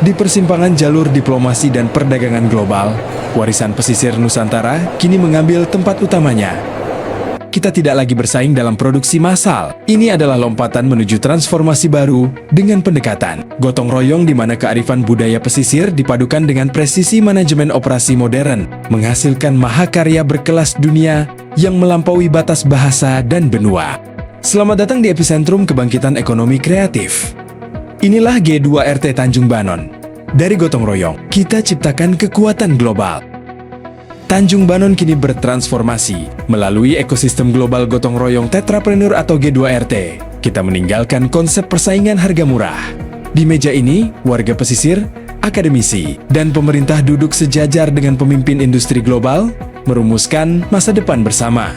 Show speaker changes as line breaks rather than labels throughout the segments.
Di persimpangan jalur diplomasi dan perdagangan global, warisan pesisir Nusantara kini mengambil tempat utamanya. Kita tidak lagi bersaing dalam produksi massal. Ini adalah lompatan menuju transformasi baru dengan pendekatan gotong royong di mana kearifan budaya pesisir dipadukan dengan presisi manajemen operasi modern, menghasilkan mahakarya berkelas dunia yang melampaui batas bahasa dan benua. Selamat datang di epicentrum kebangkitan ekonomi kreatif. Inilah G2RT Tanjung Banon. Dari gotong royong, kita ciptakan kekuatan global. Tanjung Banon kini bertransformasi melalui ekosistem global gotong royong Tetrapreneur atau G2RT. Kita meninggalkan konsep persaingan harga murah. Di meja ini, warga pesisir, akademisi, dan pemerintah duduk sejajar dengan pemimpin industri global, merumuskan masa depan bersama.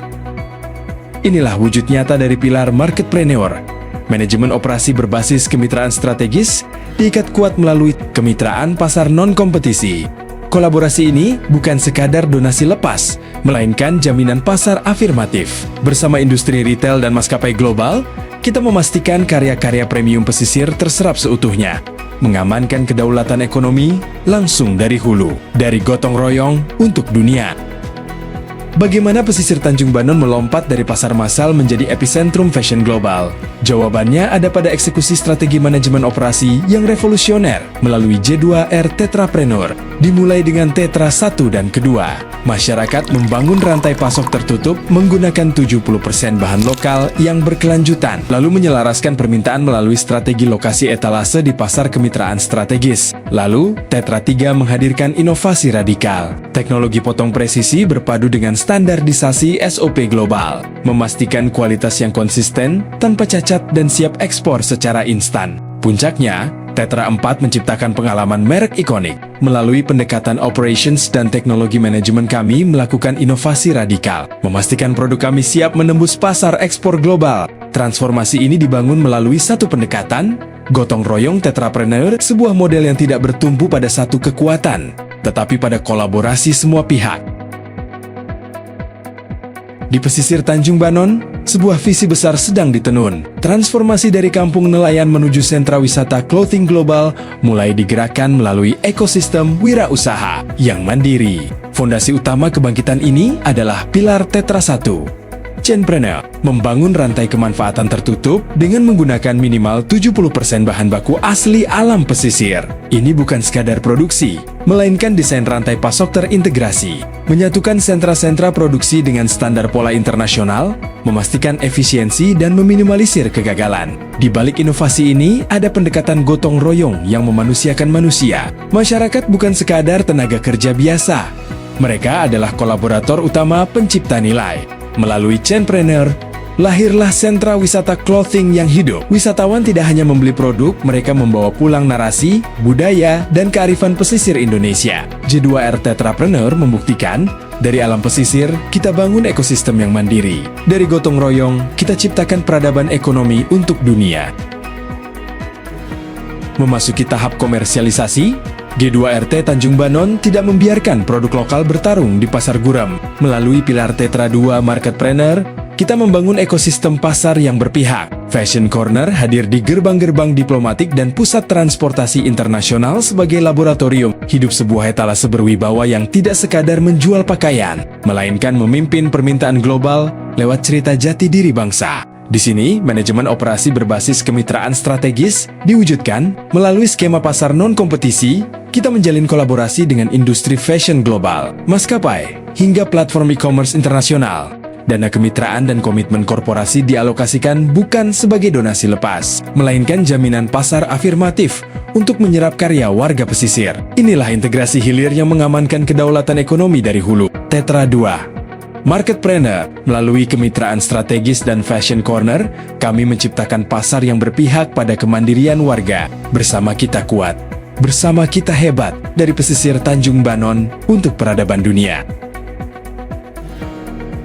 Inilah wujud nyata dari pilar Marketpreneur. Manajemen operasi berbasis kemitraan strategis diikat kuat melalui kemitraan pasar non-kompetisi. Kolaborasi ini bukan sekadar donasi lepas, melainkan jaminan pasar afirmatif. Bersama industri retail dan maskapai global, kita memastikan karya-karya premium pesisir terserap seutuhnya, mengamankan kedaulatan ekonomi langsung dari hulu, dari gotong royong untuk dunia. Bagaimana pesisir Tanjung Banon melompat dari pasar massal menjadi epicentrum fashion global? Jawabannya ada pada eksekusi strategi manajemen operasi yang revolusioner melalui G2R Tetrapreneur. Dimulai dengan Tetra 1 dan kedua. Masyarakat membangun rantai pasok tertutup menggunakan 70% bahan lokal yang berkelanjutan, lalu menyelaraskan permintaan melalui strategi lokasi etalase di pasar kemitraan strategis. Lalu, Tetra 3 menghadirkan inovasi radikal. Teknologi potong presisi berpadu dengan standarisasi SOP global, memastikan kualitas yang konsisten, tanpa cacat dan siap ekspor secara instan. Puncaknya, Tetra 4 menciptakan pengalaman merek ikonik. Melalui pendekatan operations dan teknologi manajemen kami melakukan inovasi radikal, memastikan produk kami siap menembus pasar ekspor global. Transformasi ini dibangun melalui satu pendekatan, gotong royong Tetrapreneur, sebuah model yang tidak bertumpu pada satu kekuatan, tetapi pada kolaborasi semua pihak. Di pesisir Tanjung Banon, sebuah visi besar sedang ditenun. Transformasi dari kampung nelayan menuju sentra wisata clothing global mulai digerakkan melalui ekosistem wirausaha yang mandiri. Fondasi utama kebangkitan ini adalah pilar Tetra 1. Chainpreneur membangun rantai kemanfaatan tertutup dengan menggunakan minimal 70% bahan baku asli alam pesisir. Ini bukan sekadar produksi, melainkan desain rantai pasok terintegrasi, menyatukan sentra-sentra produksi dengan standar pola internasional, memastikan efisiensi dan meminimalisir kegagalan. Di balik inovasi ini, ada pendekatan gotong royong yang memanusiakan manusia. Masyarakat bukan sekadar tenaga kerja biasa. Mereka adalah kolaborator utama pencipta nilai. Melalui Chainpreneur, lahirlah sentra wisata clothing yang hidup. Wisatawan tidak hanya membeli produk, mereka membawa pulang narasi, budaya, dan kearifan pesisir Indonesia. G2R Tetrapreneur membuktikan, dari alam pesisir, kita bangun ekosistem yang mandiri. Dari gotong royong, kita ciptakan peradaban ekonomi untuk dunia. Memasuki tahap komersialisasi, G2RT Tanjung Banon tidak membiarkan produk lokal bertarung di pasar gurem. Melalui pilar Tetra 2 Marketpreneur, kita membangun ekosistem pasar yang berpihak. Fashion Corner hadir di gerbang-gerbang diplomatik dan pusat transportasi internasional sebagai laboratorium hidup sebuah etalase berwibawa yang tidak sekadar menjual pakaian, melainkan memimpin permintaan global lewat cerita jati diri bangsa. Di sini, manajemen operasi berbasis kemitraan strategis diwujudkan melalui skema pasar non-kompetisi. Kita menjalin kolaborasi dengan industri fashion global, maskapai, hingga platform e-commerce internasional. Dana kemitraan dan komitmen korporasi dialokasikan bukan sebagai donasi lepas, melainkan jaminan pasar afirmatif untuk menyerap karya warga pesisir. Inilah integrasi hilir yang mengamankan kedaulatan ekonomi dari hulu. Tetra 2 Marketpreneur, melalui kemitraan strategis dan Fashion Corner, kami menciptakan pasar yang berpihak pada kemandirian warga. Bersama kita kuat, bersama kita hebat, dari pesisir Tanjung Banon untuk peradaban dunia.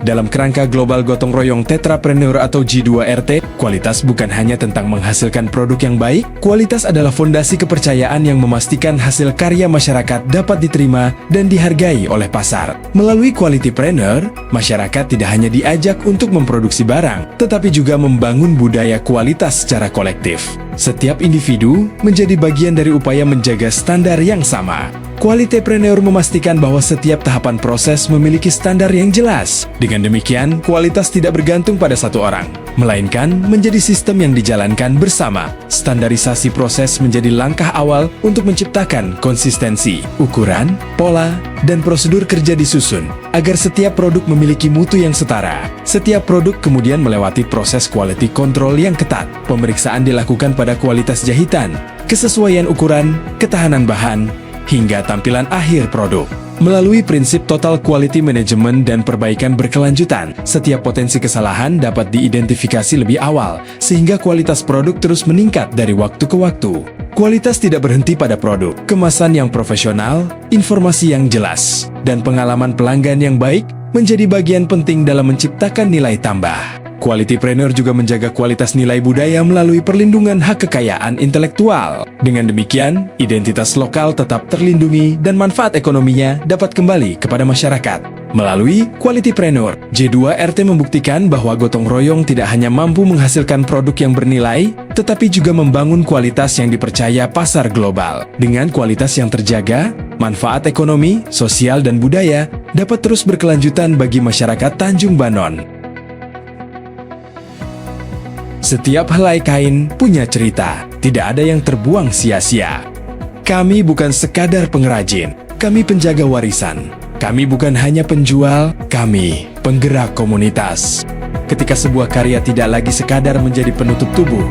Dalam kerangka global gotong royong Tetrapreneur atau G2RT, kualitas bukan hanya tentang menghasilkan produk yang baik, kualitas adalah fondasi kepercayaan yang memastikan hasil karya masyarakat dapat diterima dan dihargai oleh pasar. Melalui Qualitypreneur, masyarakat tidak hanya diajak untuk memproduksi barang, tetapi juga membangun budaya kualitas secara kolektif. Setiap individu menjadi bagian dari upaya menjaga standar yang sama. Qualitypreneur memastikan bahwa setiap tahapan proses memiliki standar yang jelas. Dengan demikian, kualitas tidak bergantung pada satu orang, melainkan menjadi sistem yang dijalankan bersama. Standarisasi proses menjadi langkah awal untuk menciptakan konsistensi, ukuran, pola, dan prosedur kerja disusun, agar setiap produk memiliki mutu yang setara. Setiap produk kemudian melewati proses quality control yang ketat. Pemeriksaan dilakukan pada kualitas jahitan, kesesuaian ukuran, ketahanan bahan, hingga tampilan akhir produk. Melalui prinsip total quality management dan perbaikan berkelanjutan, setiap potensi kesalahan dapat diidentifikasi lebih awal, sehingga kualitas produk terus meningkat dari waktu ke waktu. Kualitas tidak berhenti pada produk, kemasan yang profesional, informasi yang jelas, dan pengalaman pelanggan yang baik menjadi bagian penting dalam menciptakan nilai tambah. Qualitypreneur juga menjaga kualitas nilai budaya melalui perlindungan hak kekayaan intelektual. Dengan demikian, identitas lokal tetap terlindungi dan manfaat ekonominya dapat kembali kepada masyarakat. Melalui Qualitypreneur, J2RT membuktikan bahwa gotong royong tidak hanya mampu menghasilkan produk yang bernilai, tetapi juga membangun kualitas yang dipercaya pasar global. Dengan kualitas yang terjaga, manfaat ekonomi, sosial, dan budaya dapat terus berkelanjutan bagi masyarakat Tanjung Banon. Setiap helai kain punya cerita, tidak ada yang terbuang sia-sia. Kami bukan sekadar pengrajin, kami penjaga warisan. Kami bukan hanya penjual, kami penggerak komunitas. Ketika sebuah karya tidak lagi sekadar menjadi penutup tubuh,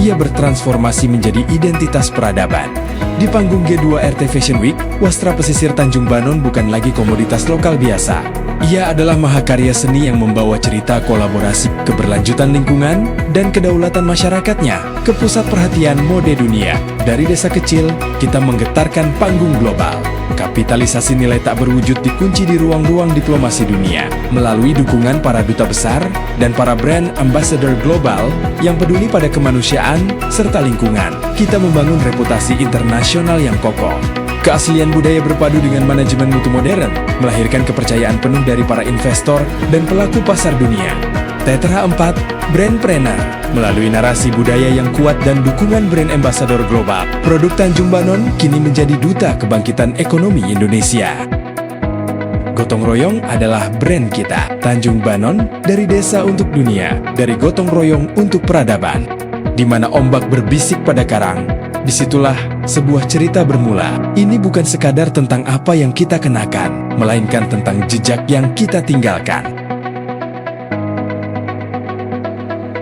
ia bertransformasi menjadi identitas peradaban. Di panggung G2RT Fashion Week, wastra pesisir Tanjung Banon bukan lagi komoditas lokal biasa. Ia adalah mahakarya seni yang membawa cerita kolaborasi, keberlanjutan lingkungan, dan kedaulatan masyarakatnya ke pusat perhatian mode dunia. Dari desa kecil, kita menggetarkan panggung global. Kapitalisasi nilai tak berwujud dikunci di ruang-ruang diplomasi dunia. Melalui dukungan para duta besar dan para brand ambassador global yang peduli pada kemanusiaan serta lingkungan, kita membangun reputasi internasional yang kokoh. Keaslian budaya berpadu dengan manajemen mutu modern, melahirkan kepercayaan penuh dari para investor dan pelaku pasar dunia. Tetra 4, Brandpreneur. Melalui narasi budaya yang kuat dan dukungan brand ambassador global, produk Tanjung Banon kini menjadi duta kebangkitan ekonomi Indonesia. Gotong royong adalah brand kita. Tanjung Banon, dari desa untuk dunia, dari gotong royong untuk peradaban. Di mana ombak berbisik pada karang, disitulah sebuah cerita bermula. Ini bukan sekadar tentang apa yang kita kenakan, melainkan tentang jejak yang kita tinggalkan.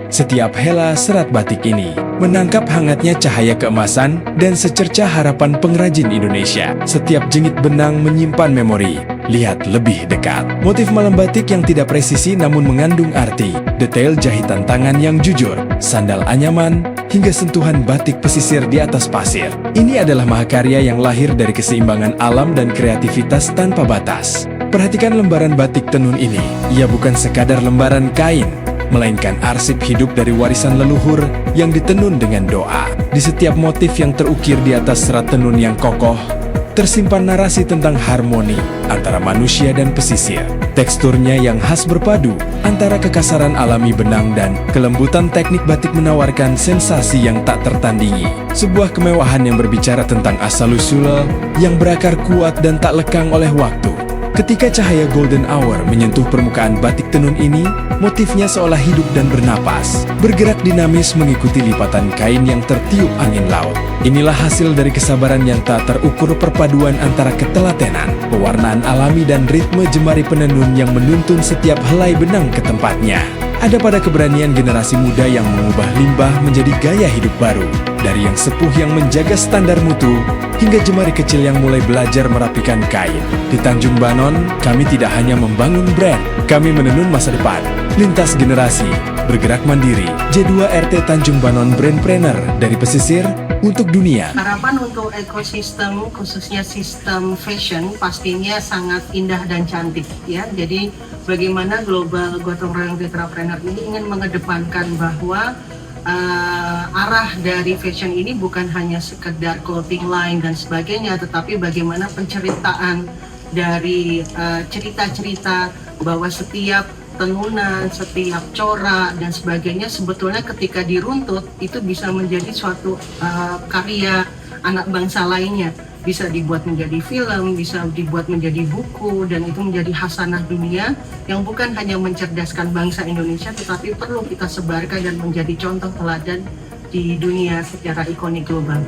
Setiap hela serat batik ini menangkap hangatnya cahaya keemasan dan secercah harapan pengrajin Indonesia. Setiap jengit benang menyimpan memori. Lihat lebih dekat. Motif malam batik yang tidak presisi namun mengandung arti. Detail jahitan tangan yang jujur, sandal anyaman, hingga sentuhan batik pesisir di atas pasir. Ini adalah mahakarya yang lahir dari keseimbangan alam dan kreativitas tanpa batas. Perhatikan lembaran batik tenun ini. Ia bukan sekadar lembaran kain, melainkan arsip hidup dari warisan leluhur yang ditenun dengan doa. Di setiap motif yang terukir di atas serat tenun yang kokoh, tersimpan narasi tentang harmoni antara manusia dan pesisir. Teksturnya yang khas berpadu antara kekasaran alami benang dan kelembutan teknik batik menawarkan sensasi yang tak tertandingi. Sebuah kemewahan yang berbicara tentang asal-usul yang berakar kuat dan tak lekang oleh waktu. Ketika cahaya golden hour menyentuh permukaan batik tenun ini, motifnya seolah hidup dan bernapas, bergerak dinamis mengikuti lipatan kain yang tertiup angin laut. Inilah hasil dari kesabaran yang tak terukur, perpaduan antara ketelatenan, pewarnaan alami dan ritme jemari penenun yang menuntun setiap helai benang ke tempatnya. Ada pada keberanian generasi muda yang mengubah limbah menjadi gaya hidup baru. Dari yang sepuh yang menjaga standar mutu, hingga jemari kecil yang mulai belajar merapikan kain. Di Tanjung Banon, kami tidak hanya membangun brand, kami menenun masa depan. Lintas generasi, bergerak mandiri. J2RT Tanjung Banon Brandpreneur, dari pesisir untuk dunia.
Harapan untuk ekosistem, khususnya sistem fashion, pastinya sangat indah dan cantik, ya. Jadi bagaimana global gotong royong Tetrapreneur ini ingin mengedepankan bahwa arah dari fashion ini bukan hanya sekedar clothing line dan sebagainya, tetapi bagaimana penceritaan dari cerita-cerita bahwa setiap tenunan, setiap corak dan sebagainya sebetulnya ketika diruntut itu bisa menjadi suatu karya anak bangsa lainnya. Bisa dibuat menjadi film, bisa dibuat menjadi buku, dan itu menjadi hasanah dunia yang bukan hanya mencerdaskan bangsa Indonesia, tetapi perlu kita sebarkan dan menjadi contoh teladan di dunia secara ikonik global.